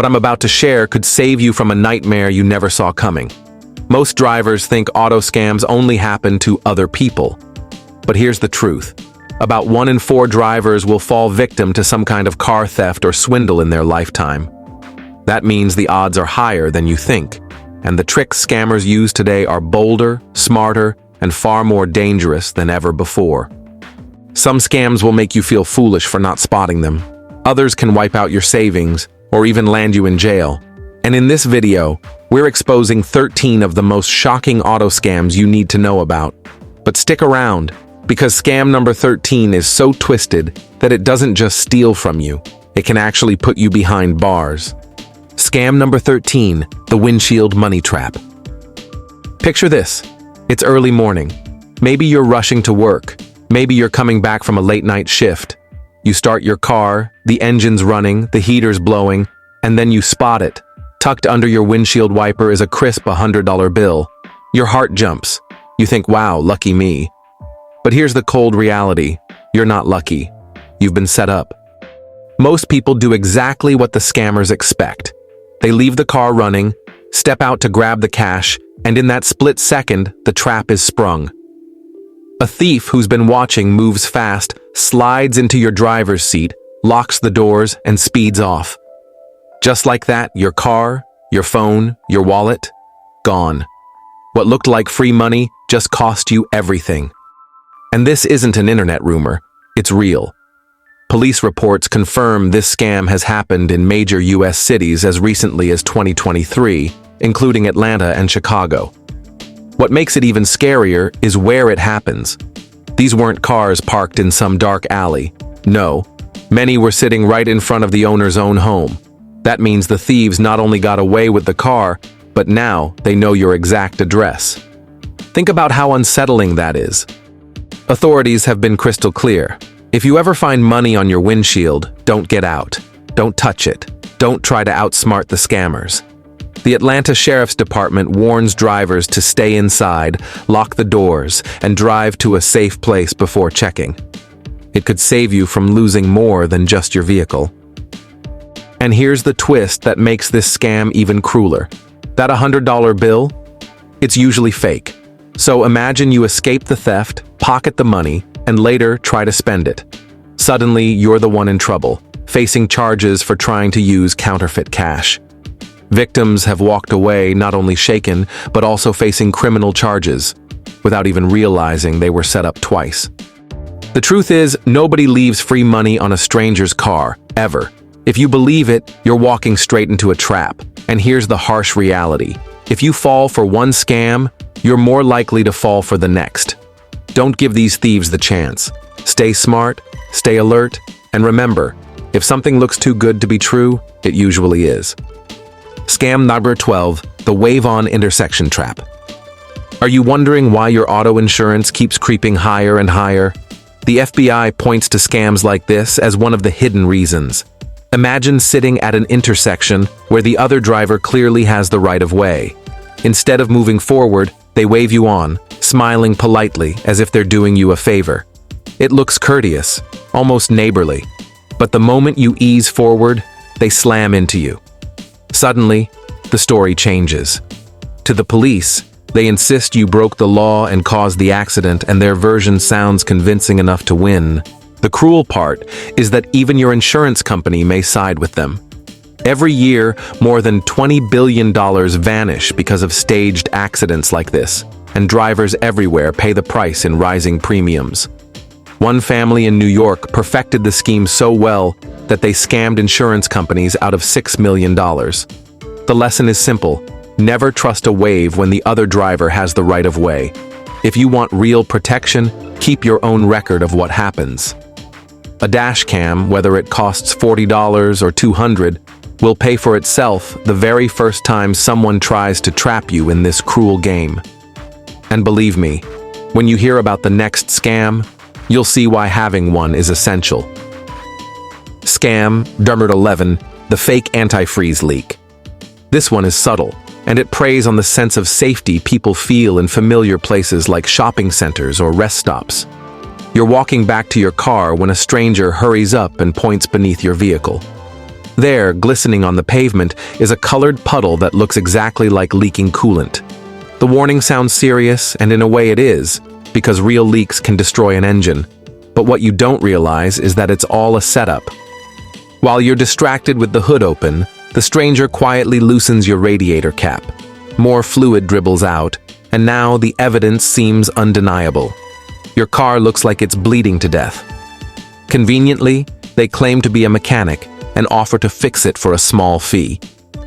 What I'm about to share could save you from a nightmare you never saw coming. Most drivers think auto scams only happen to other people. But here's the truth. About 1 in 4 drivers will fall victim to some kind of car theft or swindle in their lifetime. That means the odds are higher than you think, and the tricks scammers use today are bolder, smarter, and far more dangerous than ever before. Some scams will make you feel foolish for not spotting them. Others can wipe out your savings or even land you in jail. And in this video, we're exposing 13 of the most shocking auto scams you need to know about. But stick around, because scam number 13 is so twisted that it doesn't just steal from you, it can actually put you behind bars. Scam number 13, the windshield money trap. Picture this. It's early morning. Maybe you're rushing to work. Maybe you're coming back from a late-night shift. You start your car, the engine's running, the heater's blowing, and then you spot it. Tucked under your windshield wiper is a crisp $100 bill. Your heart jumps. You think, wow, lucky me. But here's the cold reality. You're not lucky. You've been set up. Most people do exactly what the scammers expect. They leave the car running, step out to grab the cash, and in that split second, the trap is sprung. A thief who's been watching moves fast, slides into your driver's seat, locks the doors, and speeds off. Just like that, your car, your phone, your wallet, gone. What looked like free money just cost you everything. And this isn't an internet rumor, it's real. Police reports confirm this scam has happened in major U.S. cities as recently as 2023, including Atlanta and Chicago. What makes it even scarier is where it happens. These weren't cars parked in some dark alley. No, many were sitting right in front of the owner's own home. That means the thieves not only got away with the car, but now they know your exact address. Think about how unsettling that is. Authorities have been crystal clear. If you ever find money on your windshield, don't get out. Don't touch it. Don't try to outsmart the scammers. The Atlanta Sheriff's Department warns drivers to stay inside, lock the doors, and drive to a safe place before checking. It could save you from losing more than just your vehicle. And here's the twist that makes this scam even crueler. That $100 bill? It's usually fake. So imagine you escape the theft, pocket the money, and later try to spend it. Suddenly, you're the one in trouble, facing charges for trying to use counterfeit cash. Victims have walked away not only shaken, but also facing criminal charges, without even realizing they were set up twice. The truth is, nobody leaves free money on a stranger's car, ever. If you believe it, you're walking straight into a trap. And here's the harsh reality. If you fall for one scam, you're more likely to fall for the next. Don't give these thieves the chance. Stay smart, stay alert, and remember, if something looks too good to be true, it usually is. Scam number 12, the wave-on intersection trap. Are you wondering why your auto insurance keeps creeping higher and higher? The FBI points to scams like this as one of the hidden reasons. Imagine sitting at an intersection where the other driver clearly has the right of way. Instead of moving forward, they wave you on, smiling politely as if they're doing you a favor. It looks courteous, almost neighborly, but the moment you ease forward, they slam into you. Suddenly, the story changes. To the police, they insist you broke the law and caused the accident, and their version sounds convincing enough to win. The cruel part is that even your insurance company may side with them. Every year, more than $20 billion vanish because of staged accidents like this, and drivers everywhere pay the price in rising premiums. One family in New York perfected the scheme so well that they scammed insurance companies out of $6 million. The lesson is simple. Never trust a wave when the other driver has the right of way. If you want real protection, keep your own record of what happens. A dash cam, whether it costs $40 or $200, will pay for itself the very first time someone tries to trap you in this cruel game. And believe me, when you hear about the next scam, you'll see why having one is essential. Scam number 11, the fake antifreeze leak. This one is subtle, and it preys on the sense of safety people feel in familiar places like shopping centers or rest stops. You're walking back to your car when a stranger hurries up and points beneath your vehicle. There, glistening on the pavement, is a colored puddle that looks exactly like leaking coolant. The warning sounds serious, and in a way it is, because real leaks can destroy an engine. But what you don't realize is that it's all a setup. While you're distracted with the hood open, the stranger quietly loosens your radiator cap. More fluid dribbles out, and now the evidence seems undeniable. Your car looks like it's bleeding to death. Conveniently, they claim to be a mechanic and offer to fix it for a small fee.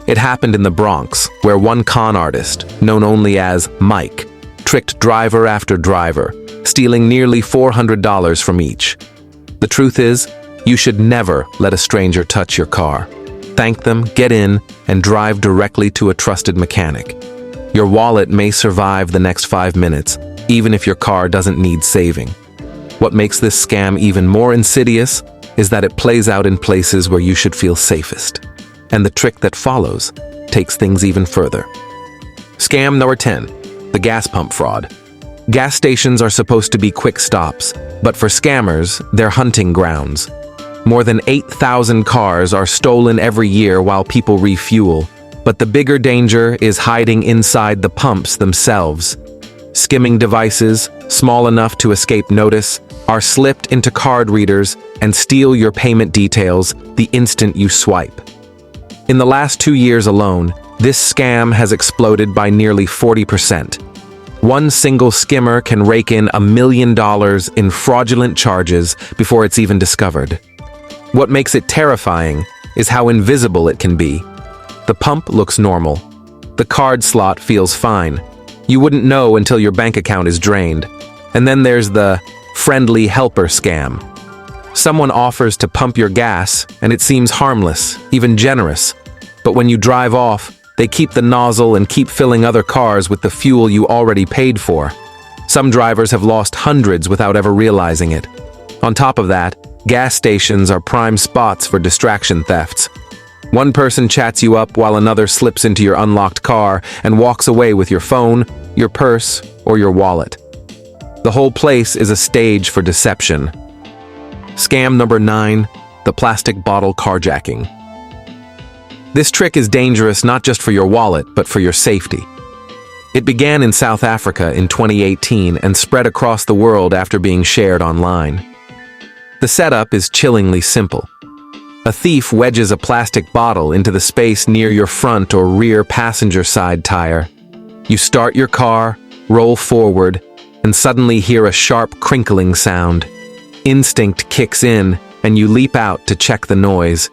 It happened in the Bronx, where one con artist, known only as Mike, tricked driver after driver, stealing nearly $400 from each. The truth is, you should never let a stranger touch your car. Thank them, get in, and drive directly to a trusted mechanic. Your wallet may survive the next 5 minutes, even if your car doesn't need saving. What makes this scam even more insidious is that it plays out in places where you should feel safest. And the trick that follows takes things even further. Scam number 10, the gas pump fraud. Gas stations are supposed to be quick stops, but for scammers, they're hunting grounds. More than 8,000 cars are stolen every year while people refuel, but the bigger danger is hiding inside the pumps themselves. Skimming devices, small enough to escape notice, are slipped into card readers and steal your payment details the instant you swipe. In the last 2 years alone, this scam has exploded by nearly 40%. One single skimmer can rake in $1 million in fraudulent charges before it's even discovered. What makes it terrifying is how invisible it can be. The pump looks normal. The card slot feels fine. You wouldn't know until your bank account is drained. And then there's the friendly helper scam. Someone offers to pump your gas, and it seems harmless, even generous. But when you drive off, they keep the nozzle and keep filling other cars with the fuel you already paid for. Some drivers have lost hundreds without ever realizing it. On top of that, gas stations are prime spots for distraction thefts. One person chats you up while another slips into your unlocked car and walks away with your phone, your purse, or your wallet. The whole place is a stage for deception. Scam number 9, the plastic bottle carjacking. This trick is dangerous not just for your wallet, but for your safety. It began in South Africa in 2018 and spread across the world after being shared online. The setup is chillingly simple. A thief wedges a plastic bottle into the space near your front or rear passenger side tire. You start your car, roll forward, and suddenly hear a sharp crinkling sound. Instinct kicks in, and you leap out to check the noise.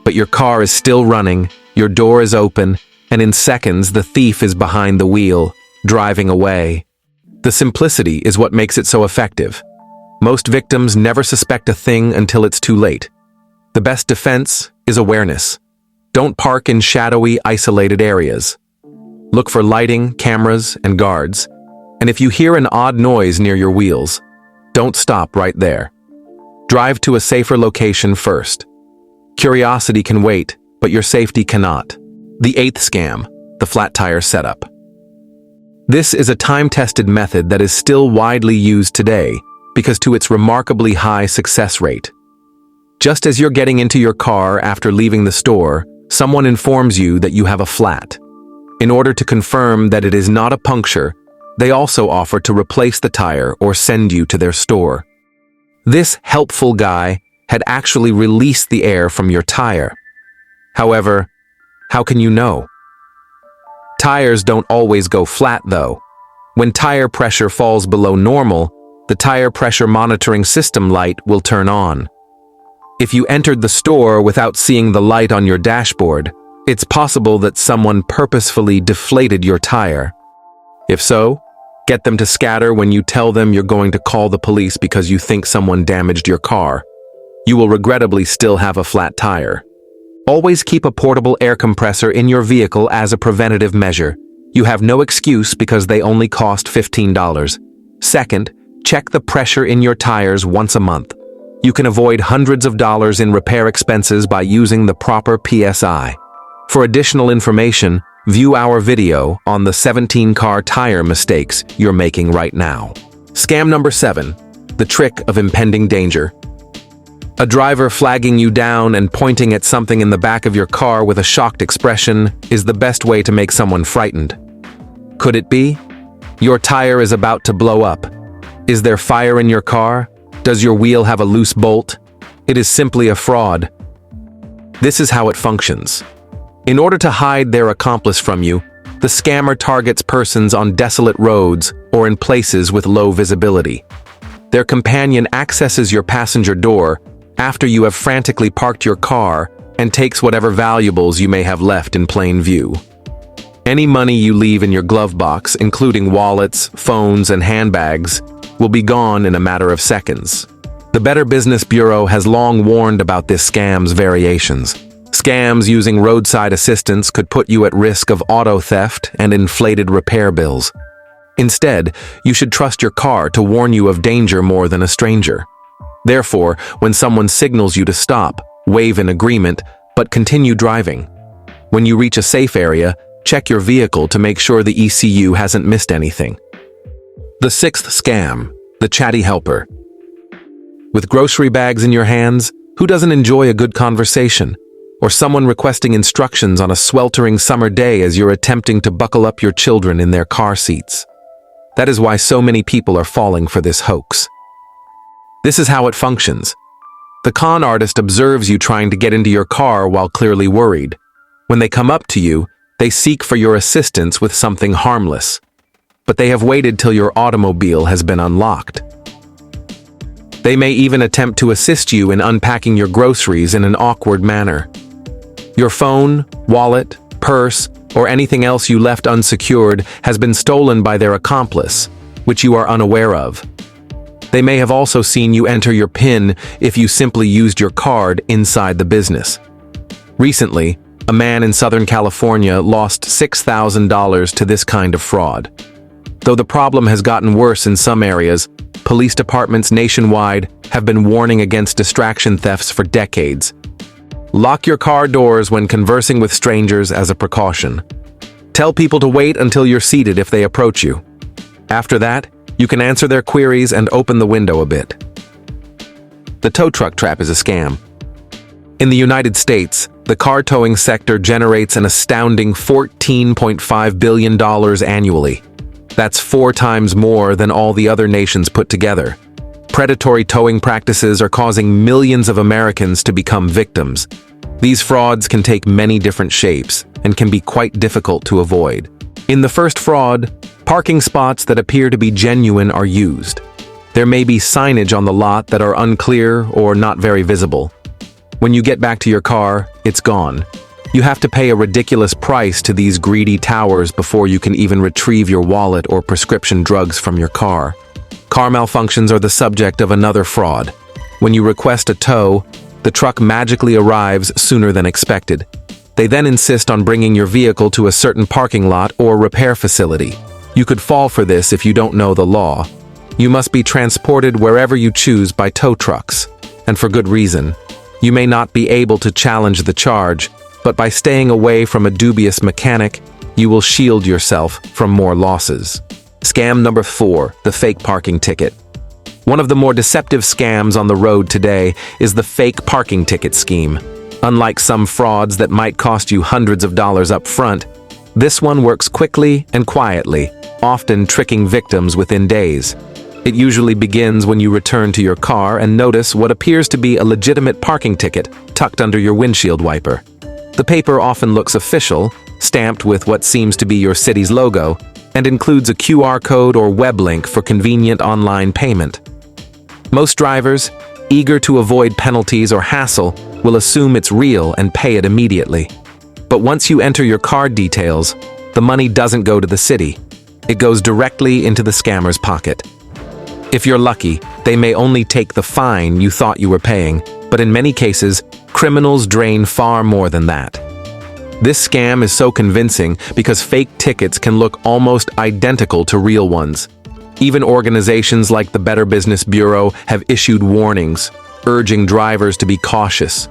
But your car is still running, your door is open, and in seconds the thief is behind the wheel, driving away. The simplicity is what makes it so effective. Most victims never suspect a thing until it's too late. The best defense is awareness. Don't park in shadowy, isolated areas. Look for lighting, cameras, and guards. And if you hear an odd noise near your wheels, don't stop right there. Drive to a safer location first. Curiosity can wait, but your safety cannot. The 8th scam, the flat tire setup. This is a time-tested method that is still widely used today because to its remarkably high success rate. Just as you're getting into your car after leaving the store, someone informs you that you have a flat. In order to confirm that it is not a puncture, they also offer to replace the tire or send you to their store. This helpful guy had actually released the air from your tire. However, how can you know? Tires don't always go flat, though. When tire pressure falls below normal, the tire pressure monitoring system light will turn on. If you entered the store without seeing the light on your dashboard, it's possible that someone purposefully deflated your tire. If so, get them to scatter when you tell them you're going to call the police because you think someone damaged your car. You will regrettably still have a flat tire. Always keep a portable air compressor in your vehicle as a preventative measure. You have no excuse because they only cost $15. Second, check the pressure in your tires once a month. You can avoid hundreds of dollars in repair expenses by using the proper PSI. For additional information, view our video on the 17-car tire mistakes you're making right now. Scam number 7, the trick of impending danger. A driver flagging you down and pointing at something in the back of your car with a shocked expression is the best way to make someone frightened. Could it be? Your tire is about to blow up. Is there fire in your car? Does your wheel have a loose bolt? It is simply a fraud. This is how it functions. In order to hide their accomplice from you, the scammer targets persons on desolate roads or in places with low visibility. Their companion accesses your passenger door after you have frantically parked your car and takes whatever valuables you may have left in plain view. Any money you leave in your glove box, including wallets, phones, and handbags, will be gone in a matter of seconds. The Better Business Bureau has long warned about this scam's variations. Scams using roadside assistance could put you at risk of auto theft and inflated repair bills. Instead, you should trust your car to warn you of danger more than a stranger. Therefore, when someone signals you to stop, wave in agreement, but continue driving. When you reach a safe area, check your vehicle to make sure the ECU hasn't missed anything. The sixth scam, the chatty helper. With grocery bags in your hands, who doesn't enjoy a good conversation? Or someone requesting instructions on a sweltering summer day as you're attempting to buckle up your children in their car seats. That is why so many people are falling for this hoax. This is how it functions. The con artist observes you trying to get into your car while clearly worried. When they come up to you, they seek for your assistance with something harmless. But they have waited till your automobile has been unlocked. They may even attempt to assist you in unpacking your groceries in an awkward manner. Your phone, wallet, purse, or anything else you left unsecured has been stolen by their accomplice, which you are unaware of. They may have also seen you enter your PIN if you simply used your card inside the business. Recently, a man in Southern California lost $6,000 to this kind of fraud. Though the problem has gotten worse in some areas, police departments nationwide have been warning against distraction thefts for decades. Lock your car doors when conversing with strangers as a precaution. Tell people to wait until you're seated if they approach you. After that, you can answer their queries and open the window a bit. The tow truck trap is a scam. In the United States, the car towing sector generates an astounding $14.5 billion annually. That's 4 times more than all the other nations put together. Predatory towing practices are causing millions of Americans to become victims. These frauds can take many different shapes and can be quite difficult to avoid. In the first fraud, parking spots that appear to be genuine are used. There may be signage on the lot that are unclear or not very visible. When you get back to your car, it's gone. You have to pay a ridiculous price to these greedy towers before you can even retrieve your wallet or prescription drugs from your car. Car malfunctions are the subject of another fraud. When you request a tow, the truck magically arrives sooner than expected. They then insist on bringing your vehicle to a certain parking lot or repair facility. You could fall for this if you don't know the law. You must be transported wherever you choose by tow trucks, and for good reason. You may not be able to challenge the charge, but by staying away from a dubious mechanic, you will shield yourself from more losses. Scam number 4, the fake parking ticket. One of the more deceptive scams on the road today is the fake parking ticket scheme. Unlike some frauds that might cost you hundreds of dollars up front, this one works quickly and quietly, often tricking victims within days. It usually begins when you return to your car and notice what appears to be a legitimate parking ticket tucked under your windshield wiper. The paper often looks official, stamped with what seems to be your city's logo, and includes a QR code or web link for convenient online payment. Most drivers, eager to avoid penalties or hassle, will assume it's real and pay it immediately. But once you enter your card details, the money doesn't go to the city. It goes directly into the scammer's pocket. If you're lucky, they may only take the fine you thought you were paying, but in many cases, criminals drain far more than that. This scam is so convincing because fake tickets can look almost identical to real ones. Even organizations like the Better Business Bureau have issued warnings, urging drivers to be cautious.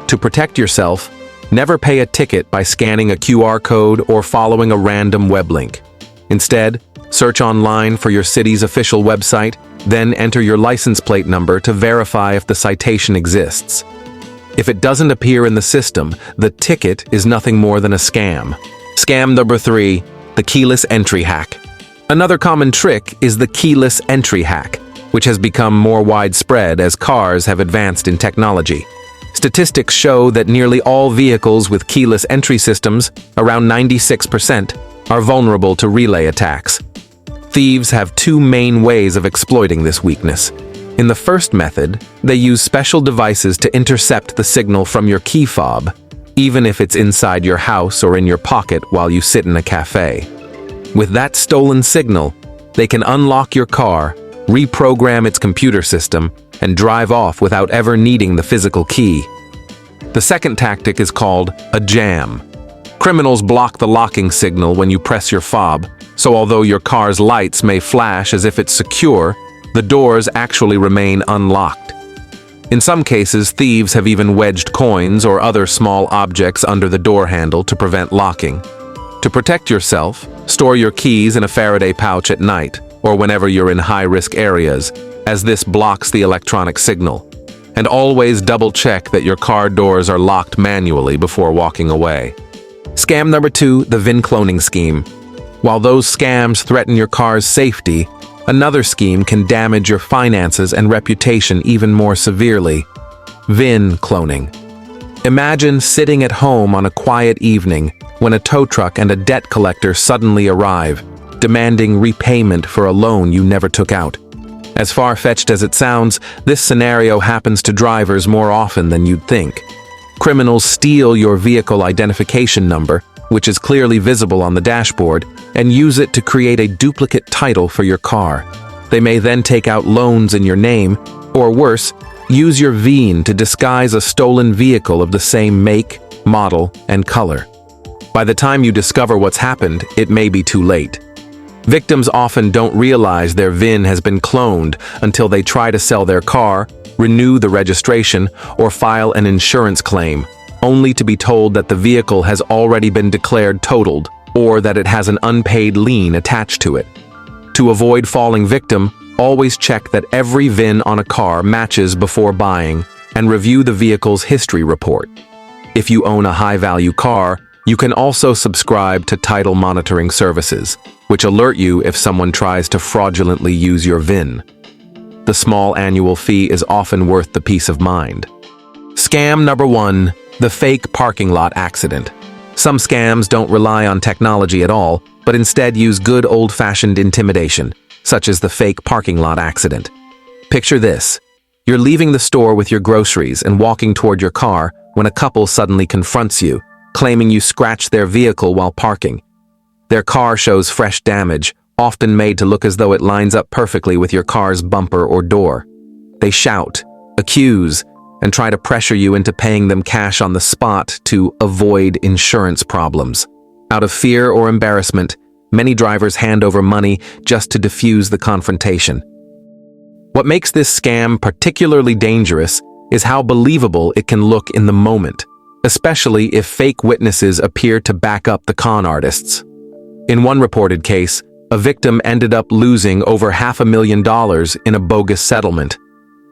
To protect yourself, never pay a ticket by scanning a QR code or following a random web link. Instead, search online for your city's official website, then enter your license plate number to verify if the citation exists. If it doesn't appear in the system, the ticket is nothing more than a scam. Scam number 3, the keyless entry hack. Another common trick is the keyless entry hack, which has become more widespread as cars have advanced in technology. Statistics show that nearly all vehicles with keyless entry systems, around 96%, are vulnerable to relay attacks. Thieves have two main ways of exploiting this weakness. In the first method, they use special devices to intercept the signal from your key fob, even if it's inside your house or in your pocket while you sit in a cafe. With that stolen signal, they can unlock your car, reprogram its computer system, and drive off without ever needing the physical key. The second tactic is called a jam. Criminals block the locking signal when you press your fob, so although your car's lights may flash as if it's secure, the doors actually remain unlocked. In some cases, thieves have even wedged coins or other small objects under the door handle to prevent locking. To protect yourself, store your keys in a Faraday pouch at night or whenever you're in high-risk areas, as this blocks the electronic signal. And always double-check that your car doors are locked manually before walking away. Scam number 2, the VIN cloning scheme. While those scams threaten your car's safety, another scheme can damage your finances and reputation even more severely. VIN cloning. Imagine sitting at home on a quiet evening when a tow truck and a debt collector suddenly arrive, demanding repayment for a loan you never took out. As far-fetched as it sounds, this scenario happens to drivers more often than you'd think. Criminals steal your vehicle identification number, which is clearly visible on the dashboard, and use it to create a duplicate title for your car. They may then take out loans in your name, or worse, use your VIN to disguise a stolen vehicle of the same make, model, and color. By the time you discover what's happened, it may be too late. Victims often don't realize their VIN has been cloned until they try to sell their car, renew the registration, or file an insurance claim, only to be told that the vehicle has already been declared totaled or that it has an unpaid lien attached to it. To avoid falling victim, always check that every VIN on a car matches before buying and review the vehicle's history report. If you own a high-value car, you can also subscribe to title monitoring services, which alert you if someone tries to fraudulently use your VIN. The small annual fee is often worth the peace of mind. Scam number 1, the fake parking lot accident. Some scams don't rely on technology at all, but instead use good old-fashioned intimidation, such as the fake parking lot accident. Picture this. You're leaving the store with your groceries and walking toward your car when a couple suddenly confronts you, claiming you scratched their vehicle while parking. Their car shows fresh damage, often made to look as though it lines up perfectly with your car's bumper or door. They shout, accuse, and try to pressure you into paying them cash on the spot to avoid insurance problems. Out of fear or embarrassment, many drivers hand over money just to defuse the confrontation. What makes this scam particularly dangerous is how believable it can look in the moment, especially if fake witnesses appear to back up the con artists. In one reported case, a victim ended up losing over $500,000 in a bogus settlement.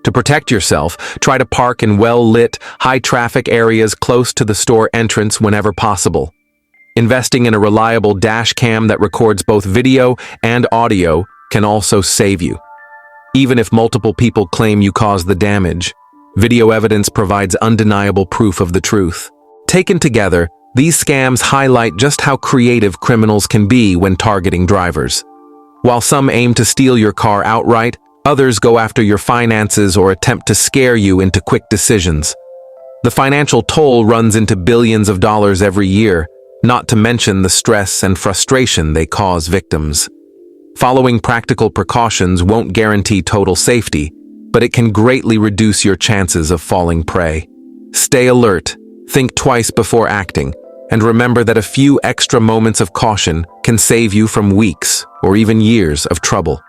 To protect yourself, try to park in well-lit, high-traffic areas close to the store entrance whenever possible. Investing in a reliable dash cam that records both video and audio can also save you. Even if multiple people claim you caused the damage, video evidence provides undeniable proof of the truth. Taken together, these scams highlight just how creative criminals can be when targeting drivers. While some aim to steal your car outright, others go after your finances or attempt to scare you into quick decisions. The financial toll runs into billions of dollars every year, not to mention the stress and frustration they cause victims. Following practical precautions won't guarantee total safety, but it can greatly reduce your chances of falling prey. Stay alert, think twice before acting, and remember that a few extra moments of caution can save you from weeks or even years of trouble.